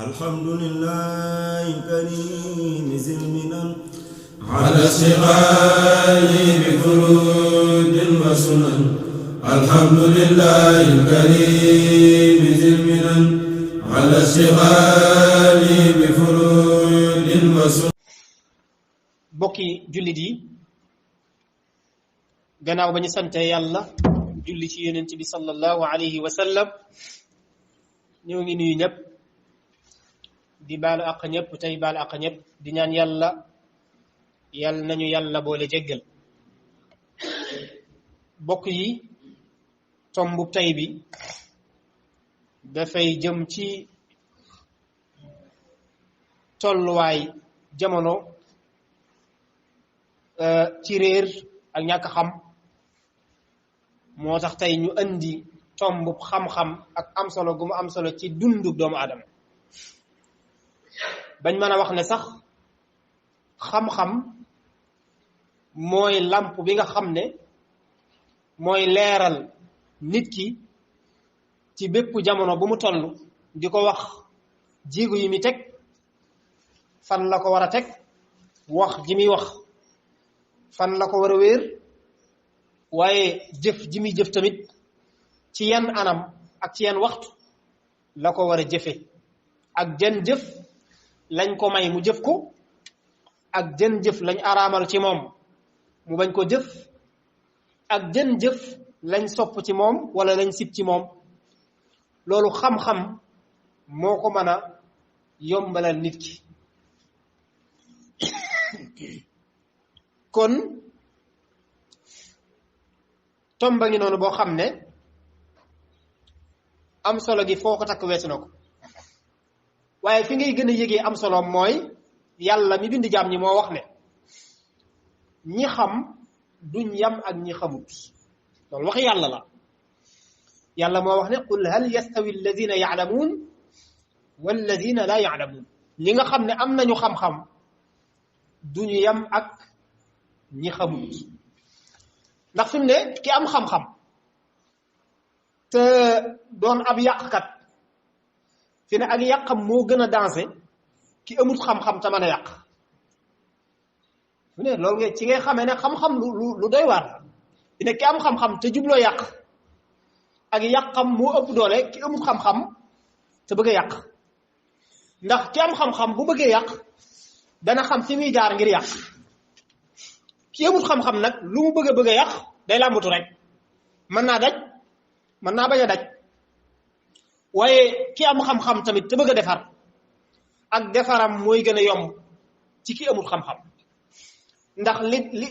الحمد لله الكريم ذي المنن على استغال بفروض وسنن. الحمد لله الكريم ذي المنن على استغال بفروض وسنن. bokki jullit yi gannaaw ba ñu sante yàlla julli ci yonent bi sallallahu alayhi wa sallam ñoo ngi nuyu ñëpp di baalu àq ñëpp tey baalu àq ñëpp di ñaan yàlla nañu yàlla boole jéggal. bokk yi tombu tey bi dafay jëm ci tolluwaay jamono ci réer ak ñàkk xam moo tax tey ñu andi tombu xam-xam ak am solo gu mu am solo ci dundu doomu aadama bañ mën a wax ne sax xam-xam mooy làmp bi nga xam ne mooy leeral nit ki ci bépp jamono bu mu toll di ko wax jéego yi mi teg fan la ko war a teg wax ji muy wax fan la ko war a wéer waaye jëf ji muy jëf tamit ci yan anam ak ci yan waxtu la ko war a jëfe ak jën jëf lañ ko may mu jëf ko ak jën jëf lañ araamal ci moom mu bañ ko jëf ak jën jëf lañ sopp ci moom wala lañ sib ci moom. loolu xam-xam moo ko mën a yombalal nit ki. kon tomba ngi noonu boo xam ne am solo gi foo ko takk weesu na ko waaye fi ngay gën a yëgee am solo mooy yàlla mi bind jaam ñi moo wax ne ñi xam duñ yam ak ñi xamut. loolu wax yàlla la. yàlla moo wax ne qul hal yastawi alladina yaalamuun walladina laa yaalamuun. ñi nga xam ne am nañu xam-xam duñu yam ak ñi xamut. ndax fi mu ne ki am xam-xam te doon ab yàqkat fi ne ak yàqam moo gën a dansé ki amut xam-xam te mën a yàq. fi ne loolu nga ci ngay xamee ne xam-xam lu doy waar fi ne ki am xam-xam te jubloo yàq ak yàqam moo ëpp doole ki amut xam-xam te bëgg a yàq. ndax ki am xam-xam bu bëggee yàq dana xam fi muy jaar ngir yàq. ki amut xam-xam nag lu mu bëgg a yàq day làmbatu rek mën naa daj mën naa bañ a daj. waaye ki am xam-xam tamit te bëgg a defar ak defaram mooy gën a yomb ci ki amut xam-xam. ndax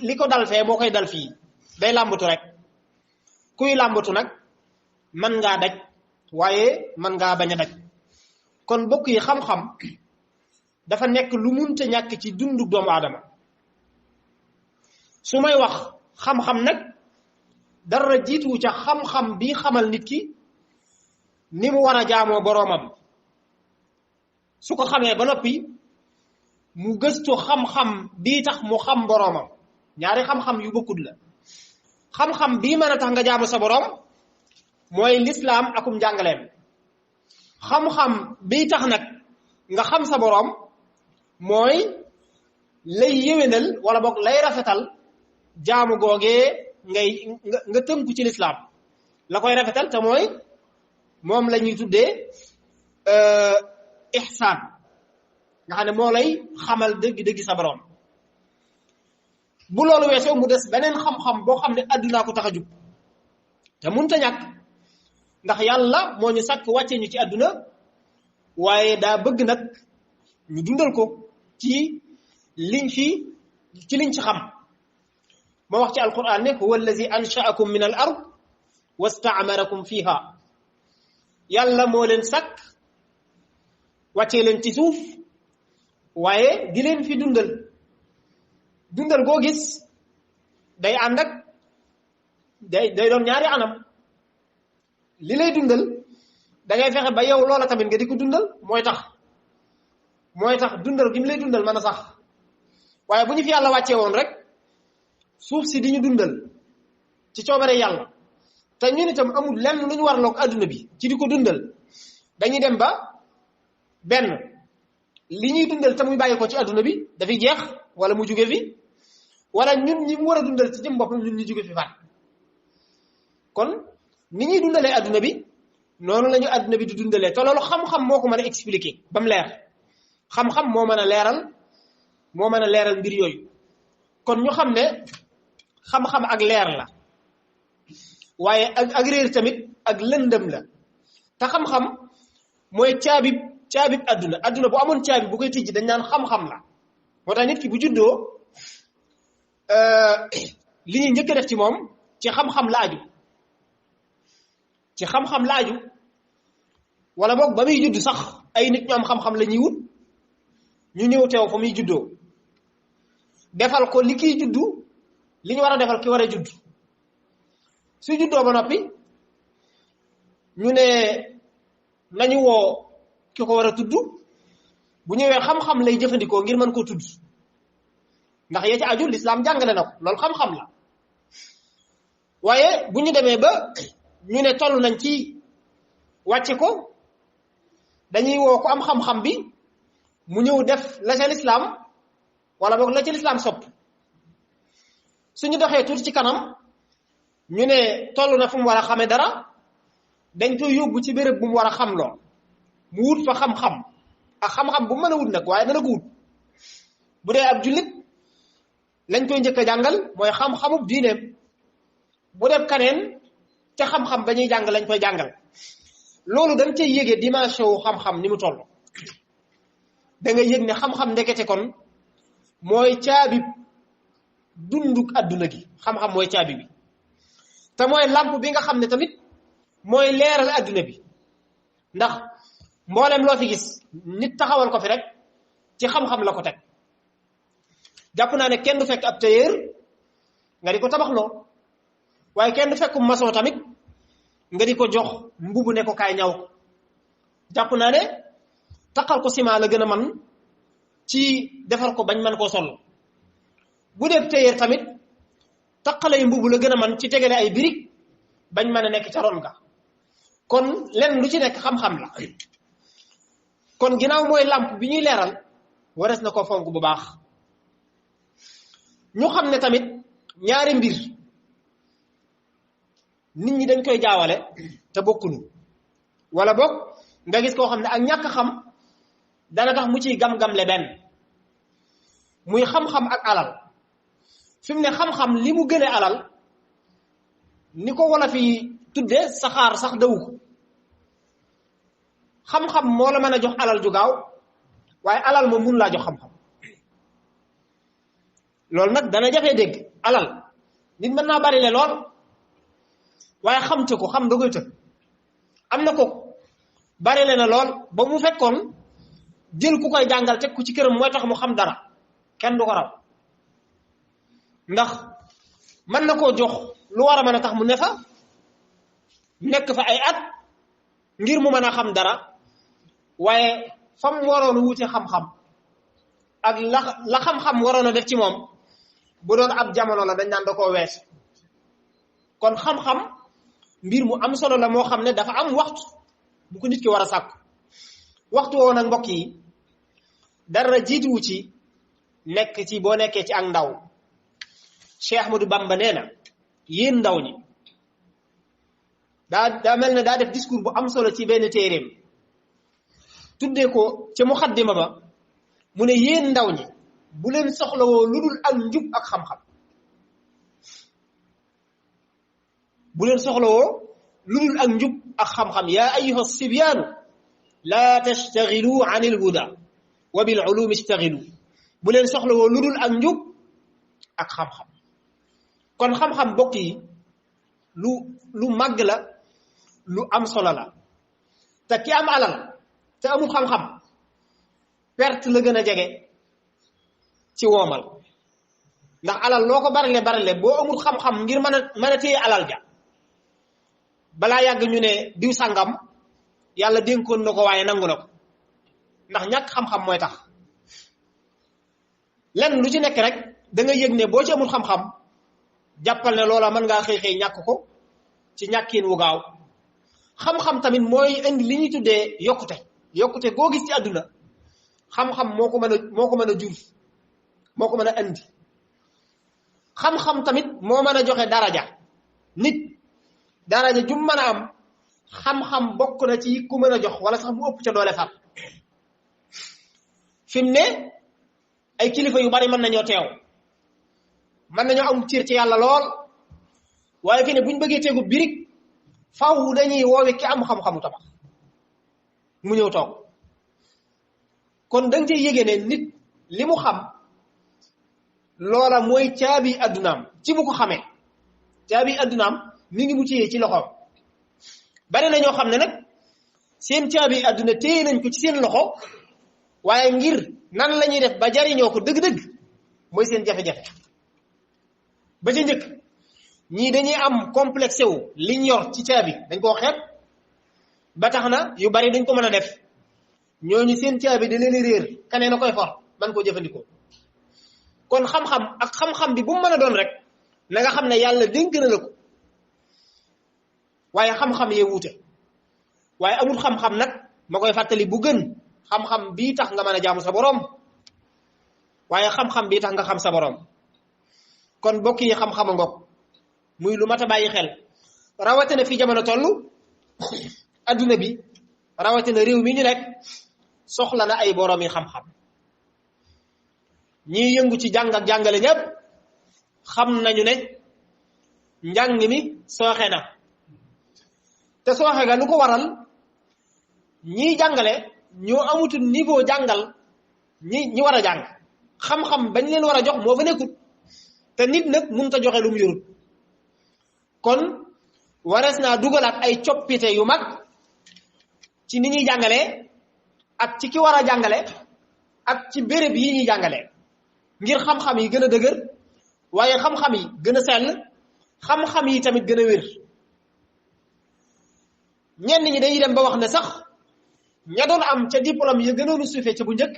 li ko dal fee moo koy dal fii day làmbatu rek. kuy làmbatu nag mën ngaa daj waaye mën ngaa bañ a daj. kon bokk yi xam-xam dafa nekk lu munte ñàkk ci dundu doomu aadama. su may wax xam-xam nag dara jiituwu ca xam-xam bi xamal nit ki ni mu war a jaamoo boroomam. su ko xamee ba noppi mu gëstu xam-xam bii tax mu xam boroomam. ñaari xam-xam yu bokkut la. xam-xam bii mën a tax nga jaamu sa boroom mooy lislaam akum njàngaleem. xam-xam bii tax nag nga xam sa boroom mooy lay yéwénal wala boog lay rafetal jaamu googee nga tënku ci lislaam. la koy rafetal te mooy moom la ñuy tuddee ihsaan nga xam ne moo lay xamal dëgg-dëgg sa boroom. bu loolu weesoo mu des beneen xam-xam boo xam ne àddunaa ko tax a jug te mënut a ñàkk ndax yàlla moo ñu sàkk wàcce ñu ci àdduna waaye daa bëgg nag ñu dundal ko ci liñ ci xam. moo wax ci alquran ne huwa allazi anshaakum min al ard wastaamarakum fiha. yàlla moo leen sàkk wàccee leen ci suuf waaye di leen fi dundal goo gis day ànd ak day doon ñaari anam. li lay dundal da ngay fexe ba yow loola tamit nga di ko dundal mooy tax dundal gi mu lay dundal mën a sax. waaye bu ñu fi yàlla wàccee woon rek suuf si di ñu dundal ci coobare yàlla te ñun itam amul lenn lu ñu warloog adduna bi ci di ko dundal dañuy dem ba benn li ñuy dundal te muy bàyyi ko ci adduna bi dafay jeex wala mu jóge fi wala ñun ñi mu war a dundal ci jëm boppam ñun ñu jóge fi faat kon ni ñuy dundalee adduna bi noonu la ñu adduna bi di dundalee te loolu xam-xam moo ko mën a expliquer ba mu leer xam-xam moo mën a leeral mbir yooyu kon ñu xam ne xam-xam ak leer la waaye ak réer tamit ak lëndëm la te xam-xam mooy caabib adduna bu amoon caabi bu koy tijji dañ naan xam-xam la moo tax nit ki bu juddoo li ñuy njëkk a def ci moom ci xam-xam la aju wala boog ba muy judd sax ay nit ñu am xam-xam la ñuy wut ñu ñëw teew fa muy juddoo defal ko li kiy juddu li ñu war a defal ki war a judd su juddoo ba noppi ñu ne nañu woo ki ko war a tudd bu ñëwee xam-xam lay jëfandikoo ngir mën koo tudd ndax ya ci aju lislaam jàngale na ko loolu xam-xam la waaye bu ñu demee ba ñu ne toll nañ ci wàcce ko dañuy woo ko am xam-xam bi mu ñëw def la ca lislaam wala boog la ca lislaam sopp suñu doxee tuuti ci kanam ñu ne toll na fu mu war a xame dara dañ koy yóbbu ci béréb bu mu war a xam loo mu wut fa xam-xam ak xam-xam bu mën a wut nag waaye dana ko wut bu dee ab jullit lañ koy njëkk a jàngal mooy xam-xamub diineem bu def kaneen te xam-xam ba ñuy jàng lañ koy jàngal loolu dañ cay yëgee dimension wu xam-xam ni mu toll da nga yëg ne xam-xam ndekete kon mooy caabi dunduk adduna gi xam-xam mooy caabi bi te mooy lamp bi nga xam ne tamit mooy leeral adduna bi ndax mboolem loo fi gis nit taxawal ko fi rek ci xam-xam la ko teg jàpp naa ne kenn du fekk ab tailleur nga di ko tabaxloo waaye kenn du fekk maçon tamit nga di ko jox mbubu ne ko kaay ñaw jàpp naa ne taqal ko ciment la gën a man ci defar ko bañ man koo sol bu dee tailleur tamit taqalay mbubu la gën a man ci tegale ay birig bañ mën a nekk ca ron ga kon lenn lu ci nekk xam-xam la kon ginnaaw mooy làmp bi ñuy leeral wares na ko fonk bu baax ñu xam ne tamit ñaari mbir nit ñi dañ koy jaawale te bokkuñu wala bokk nga gis koo xam ne ak ñàkk xam dana tax mu ciy gam-gamle benn muy xam-xam ak alal fi mu ne xam-xam li mu gënee alal ni ko wala fi tudde saxaar sax dawu ko xam-xam moo la mën a jox alal ju gaaw waaye alal moom mun laa jox xam-xam loolu nag dana jafee dégg alal nit mën naa bari le lool waaye xam te ko xam da koy të am na ko bari le na lool ba mu fekkoon jël ku koy jàngal teg ku ci këram mooy tax mu xam dara kenn du ko raw ndax mën na koo jox lu war a mën a tax mu ne fa nekk fa ay at ngir mu mën a xam dara waaye fam waroon a wute xam-xam ak la xam-xam waroon a def ci moom bu doon ab jamono la dañ naan da koo wees kon xam-xam mbir mu am solo la moo xam ne dafa am waxtu bu ko nit ki war a sàkku waxtu woo nag mbokk yi dara jiituwu ci nekk ci boo nekkee ci ak ndaw Cheikh Ahmadou Bamba nee na yéen ndaw ñi daa mel ne daa def discours bu am solo ci benn téeréem tuddee ko ca muxaddima ba mu ne yéen ndaw ñi bu leen soxlawoo lu dul ak njub ak xam-xam bu leen soxlawoo lu dul ak njub ak xam-xam yaa ayyuha sibyaanu laa tastaxilu an il huda wa bil ulumi istaxilu bu leen soxlawoo lu dul ak njub ak xam-xam kon xam-xam bokk yi lu màgg la lu am solo la te ki am alal te amul xam-xam perte la gën a jege ci woomal ndax alal loo ko barile boo amul xam-xam ngir mën a téye alal ja balaa yàgg ñu ne diw sàngam yàlla dénkoon na ko waaye nangu na ko ndax ñàkk xam-xam mooy tax lenn lu ci nekk rek da nga yëg ne boo ci amul xam-xam jàppal ne loola mën ngaa xëy ñàkk ko ci ñàkkiin wu gaaw xam-xam tamit mooy indi li ñuy tuddee yokkute yokkute goo gis ci àdduna xam-xam moo ko mën a jur moo ko mën a andi xam-xam tamit moo mën a joxe daraja nit daraja jum mën a am xam-xam bokk na ci ku mën a jox wala sax mu ëpp ca doole far fi mu ne ay kilifa yu bari mën nañoo teew mën nañoo am cër ci yàlla lool waaye fi ne buñ bëggee tegu birig faw dañuy woowe ki am xam-xamu tabax mu ñëw toog kon danga cey yégée ne nit li mu xam loola mooy caabi addunaam ci bu ko xamee caabi addunaam mi ngi mu téye ci loxoom bari na ñoo xam ne nag seen caabi adduna téye nañ ko ci seen loxo waaye ngir nan la ñuy def ba jariñoo ko dëgg-dëgg mooy seen jafe-jafe ba ca njëkk ñii dañuy am complexe wu liñ yor ci caabi dañ koo xeeb ba tax na yu bari dañ ko mën a def ñooñu seen caabi da leen réer kanee na koy for man koo jëfandikoo kon xam-xam ak xam-xam bi bu mu mën a doon rek na nga xam ne yàlla dénk na la ko waaye xam-xam yee wuute waaye amul xam-xam nag ma koy fàttali bu gën xam-xam bii tax nga mën a jaamu sa boroom waaye xam-xam bii tax nga xam sa boroom kon bokk yi xam-xama ngoog muy lu mat a bàyyi xel rawatina fi jamono toll adduna bi rawatina réew mi ñu nekk soxla na ay boroom yi xam-xam ñii yëngu ci jàng ak jàngale ñépp xam nañu ne njàng mi sooxe na te sooxe ga lu ko waral ñii jàngale ñoo amutul niveau jàngal ñi war a jàng xam-xam bañ leen war a jox moo fa nekkut te nit nag mënut a joxe lu mu yorut kon warees naa dugalaat ay coppite yu mag ci ni ñuy jàngalee ak ci ki war a jàngale ak ci béréb yi ñuy jàngalee ngir xam-xam yi gën a dëgër waaye xam-xam yi gën a sell xam-xam yi tamit gën a wér ñenn ñi dañuy dem ba wax ne sax ña doon am ca diplôme yi gënoon a suufee ca bu njëkk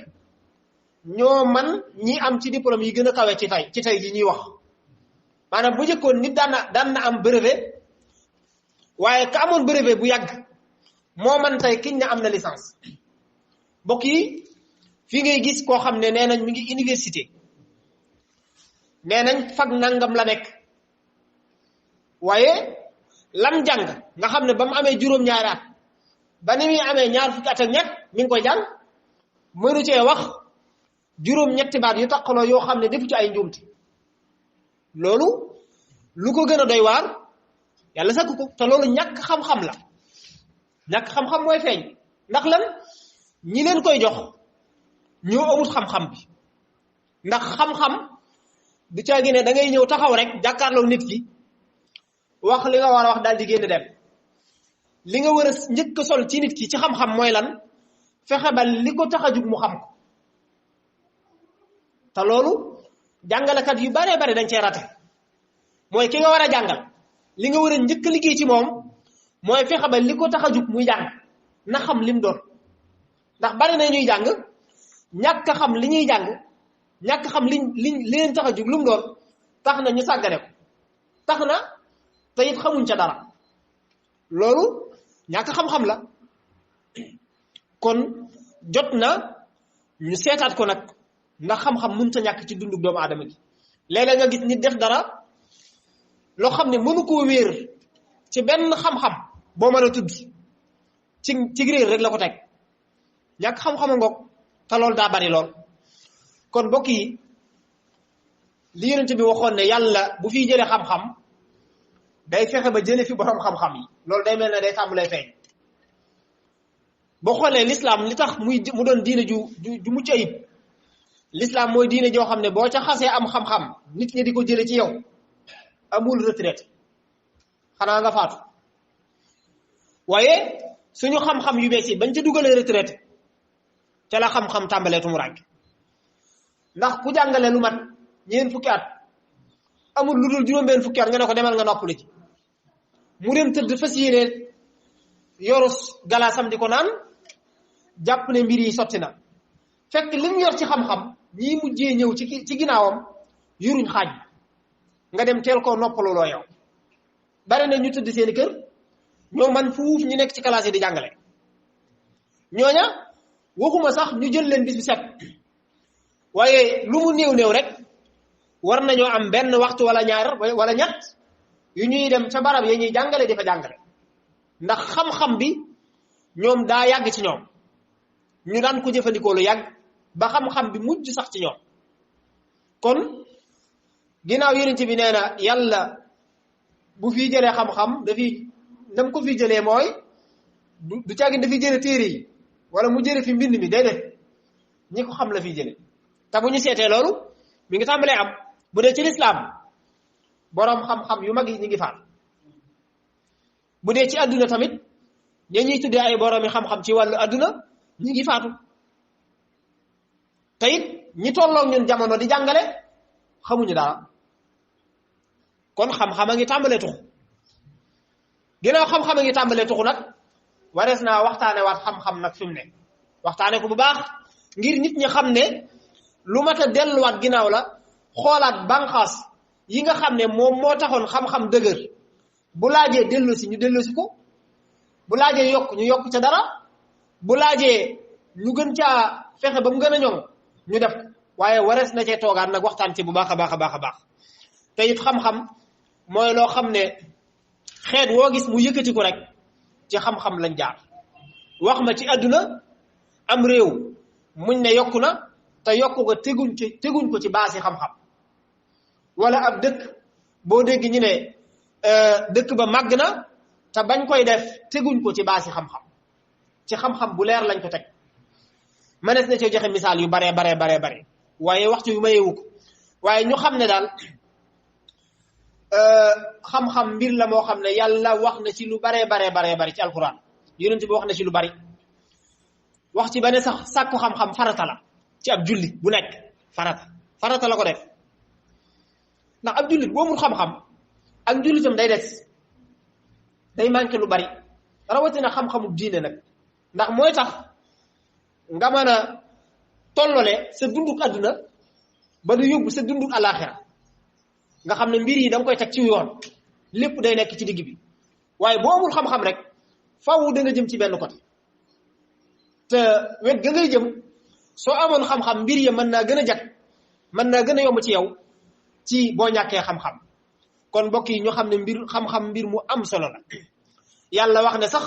ñoo man ñi am ci diplôme yi gën a kawe ci tey ji ñuy wax maanaam bu njëkkoon nit daan na am brevet waaye ka amoon brevet bu yàgg moo man tey kiñ ne am na licence mbokk yi fii ngay gis koo xam ne nee nañ mi ngi université nee nañ fag nangam la nekk waaye lam jàng nga xam ne ba mu amee juróom-ñaari at ba ni muy amee ñaar fukki at ak ñett mi ngi koy jàng mënu cee wax juróom-ñetti baat yu taqaloo yoo xam ne defu ci ay njuumte loolu lu ko gën a doy waar yàlla sakk ko te loolu ñàkk xam-xam la ñàkk xam-xam mooy feeñ ndax lan ñi leen koy jox ñoo amut xam-xam bi ndax xam-xam du caagi ne da ngay ñëw taxaw rek jàkkaarloo nit ki wax li nga war a wax daal di génn dem li nga war a njëkk sol ci nit ki ci xam-xam mooy lan fexe ba li ko tax a jug mu xam ko te loolu jàngalekat yu baree bare dañ cee rate mooy ki nga war a jàngal li nga war a njëkk liggéey ci moom mooy fexe ba li ko tax a jug muy jàng na xam lim doon ndax bari na ñuy jàng ñàkk a xam li ñuy jàng ñàkk xam li leen tax a jug lu mu doon tax na ñu sàggane ko tax na te it xamuñ ca dara loolu ñàkk xam-xam la kon jot na ñu seetaat ko nag ndax xam-xam mënut a ñàkk ci dundug doomu aadama gi léeg-léeg nga gis nit def dara loo xam ne mënu koo wéer ci benn xam-xam boo mën a tudd ci réer rek la ko teg ñàkk xam-xama ngoog te loolu daa bari lool kon mbokk yi li yonent bi waxoon ne yàlla bu fiy jëlee xam-xam day fexe ba jële fi borom xam-xam yi loolu day mel ne day tàmbalee feeñ boo xoolee l'islam li tax mu doon diine ju mucc ayib l'islam mooy diine joo xam ne boo ca xasee am xam-xam nit ñi di ko jële ci yow amul retraite xanaa nga faatu waaye suñu xam-xam yu bees yi bañ ca dugalee retraite ca la xam-xam tàmbalee tumuraanke ndax ku jàngale lu mat ñeent fukki at amul lu dul juróom-benn fukki at nga ne ko demal nga noppalu ci mu dem tëdd fas yéene yorus galaasam di ko naan jàpp ne mbir yi sotti na fekk lim yor ci xam-xam ñii mujjee ñëw ci ginnaawam yuruñ xaaj nga dem teel koo noppalu loo yow bari na ñu tëdd seeni kër ñoo man fuuf ñu nekk ci classe yi di jàngale ñooña waxuma sax ñu jël leen bis bi set waaye lu mu néew rek war nañoo am benn waxtu wala ñaar wala ñett yu ñuy dem ca barab ya ñuy jàngale di fa jàngale ndax xam-xam bi ñoom daa yàgg ci ñoom ñu daan ko jëfandikoo lu yàgg ba xam-xam bi mujj sax ci ñoom kon ginnaaw yonent bi nee na yàlla bu fi jëlee xam-xam dafiy nam ko fi jëlee mooy du caagin dafiy jële téere yi wala mu jële fi mbind mi déedéet ñi ko xam la fiy jële te bu ñu seetee loolu mi ngi tàmbalee am bu dee ci lislaam boroom xam-xam yu mag yi ñu ngi faat bu dee ci adduna tamit ña ñuy tuddee ay boroomi xam-xam ci wàllu adduna ñu ngi faatu te it ñi tolloog ñun jamono di jàngale xamuñu dara kon xam-xam a ngi tàmbalee tuxu ginnaaw xam-xam a ngi tàmbalee tuxu nag warees naa waxtaane waat xam-xam nag fi mu ne waxtaane ko bu baax ngir nit ñi xam ne lu mat a delluwaat ginnaaw la xoolaat banqaas yi nga xam ne moom moo taxoon xam-xam dëgër bu laajee delloosi ñu delloosi ko bu laajee yokk ñu yokk ca dara bu laajee ñu gën caa fexe ba mu gën a ñoŋ ñu def waaye warees na cee toogaat nag waxtaan ci bu baax a baax a baax a baax te it xam-xam mooy loo xam ne xeet woo gis mu yëkkati ko rek ci xam-xam lañ jaar wax ma ci àdduna am réew muñ ne yokku na te yokku ko teguñ ko ci baasi xam-xam wala ab dëkk boo dégg ñu ne dëkk ba màgg na te bañ koy def teguñ ko ci baasi xam-xam ci xam-xam bu leer lañ ko teg mënees na ci joxe misaal yu bare waaye waxtu yu mayewu ko waaye ñu xam ne daal xam-xam mbir la moo xam ne yàlla wax na ci lu bare ci alquran yonent bi wax na ci lu bari wax ci ba ne sax sàkku xam-xam farata la ci ab jullit bu nekk farata la ko def ndax ab jullit boo mul xam-xam ak jullitam day des day manqué lu bari rawatina xam-xamu diine nag ndax mooy tax nga mën a tollole sa dunduk àdduna ba du yóbbu sa dunduk àllaaxira nga xam ne mbir yi da nga koy teg ci yoon lépp day nekk ci digg bi waaye boo amul xam-xam rek faaw da nga jëm ci benn côté te wet ga ngay jëm soo amoon xam-xam mbir ya mën naa gën a jag mën naa gën a yomb ci yow ci boo ñàkkee xam-xam kon mbokk yi ñu xam ne mbir xam-xam mbir mu am solo la yàlla wax ne sax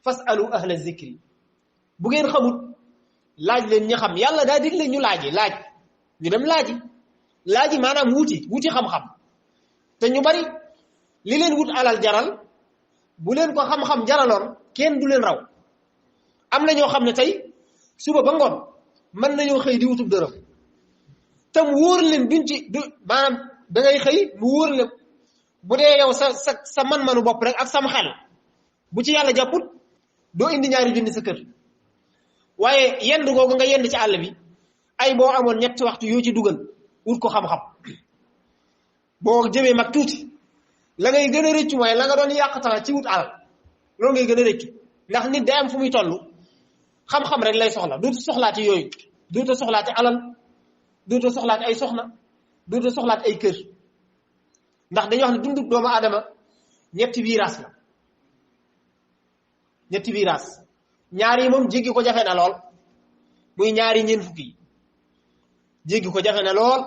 fasalu ahla zikri bu ngeen xamut laaj leen ñi xam yàlla daa digle ñu laaj ñu dem laaji maanaam wuti xam-xam te ñu bari li leen wut alal jaral bu leen ko xam-xam jaraloon kenn du leen raw am na ñoo xam ne tey suba ba ngoon mën nañoo xëy di wutub dërëm te mu wóor leen duñ ci du maanaam da ngay xëy mu wóor leen bu dee yow sa man-manu bopp rek ak sam xel bu ci yàlla jàpput doo indi ñaari junni sa kër waaye yend googu nga yend ci àll bi ay boo amoon ñetti waxtu yoo ci dugal wut ko xam-xam boo jëmee mag tuuti la ngay gën a rëccu mooy la nga doon yàq temps ci wut alal loolu ngay gën a rëccu ndax nit day am fu muy toll xam-xam rek lay soxla dootu soxlaati yooyu dootu soxlaati alal dootu soxlaati ay soxna dootu soxlaati ay kër ndax dañuy wax ne dundu doomu aadama ñetti virage la ñetti virage ñaar yi moom jéggi ko jafe na lool muy ñaari ñeent fukk yi jéggi ko jafe na lool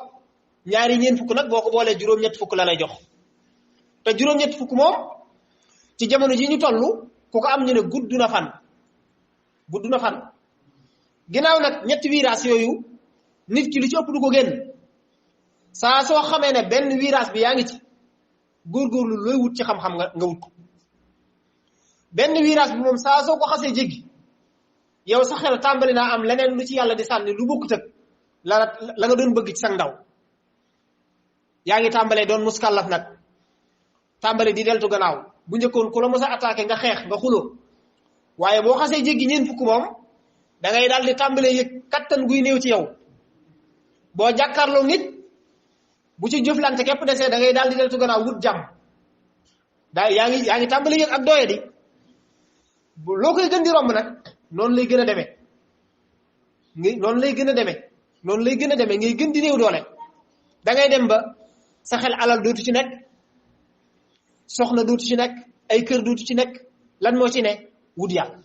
ñaari ñeent fukk nag boo ko boolee juróom-ñett fukk la lay jox te juróom-ñett fukk moom ci jamono ji ñu toll ku ko am ñu ne gudd na fan ginnaaw nag ñetti virage yooyu nit ki lu ci ëpp du ko génn saa soo xamee ne benn virage bi yaa ngi ci góorgóorlu looy wut ci xam-xam nga wut ko benn virage bi moom saa soo ko xasee jéggi yow sa xel tàmbali naa am leneen lu ci yàlla di sànni lu bokkut ak la nga doon bëgg ci sa ndaw yaa ngi tàmbalee doon muskallaf nag tàmbali di deltu gannaaw bu njëkkoon ku la mos a attaqué nga xeex nga xuloo waaye boo xasee jéggi ñeent fukk moom da ngay daal di tàmbalee yëg kattan guy néew ci yow boo jàkkaarloo nit bu ci jëflante képp desee da ngay daal di deltu gannaaw wut jàmm yaa ngi tàmbalee yëg ak doye di loo koy gën di romb nag noonu lay gën a demee noonu lay gën a demee ngay gën di néew doole da ngay dem ba sa xel alal dootu ci nekk soxna dootu ci nekk ay kër dootu ci nekk lan moo ci ne wut yàlla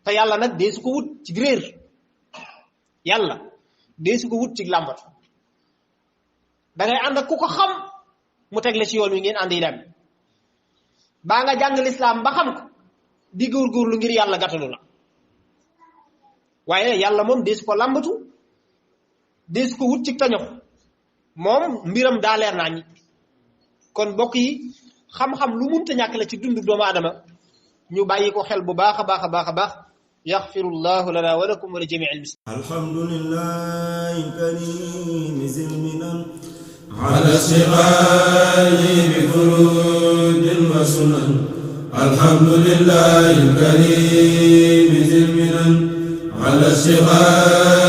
te yàlla nag dee su ko wut ci réer yàlla dee su ko wut ci làmbat da ngay ànd ak ku ko xam mu teg la ci yoon wi ngeen ànd yi dem baa nga jàng lislaam ba xam ko di góorgóorlu ngir yàlla gàttalu la waaye yàlla moom dee su ko làmbatu dee su ko wut ci tañox moom mbiram daa leer naa ñi kon bokk yi xam-xam lu munta ñàkk la ci dundu doomu aadama ñu bàyyi ko xel bu baax a baax a baax a baax yaxfirullahu lana wa lakum wa li jamiil muslimin alhamdulillahi karim zil minan ala istiqaali bi furudin wa sunan alhamdulillahi karim zil minan ala istiqaali